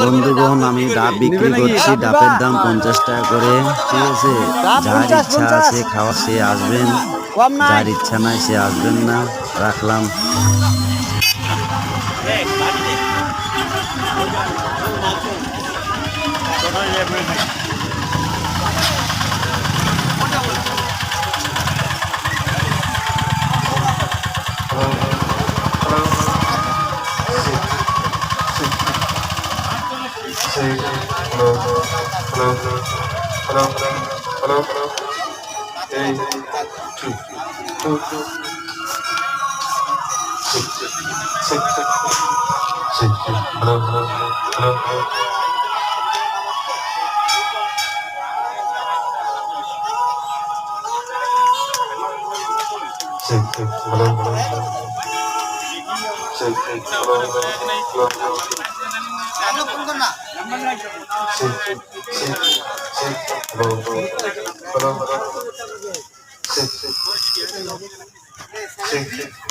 বন্ধুগণ, আমি ডাব বিক্রি করছি। ডাবের দাম 50 টাকা করে, ঠিক আছে? যার ইচ্ছা আছে খাওয়া সে আসবেন, যার ইচ্ছা নাই সে আসবেন না। রাখলাম।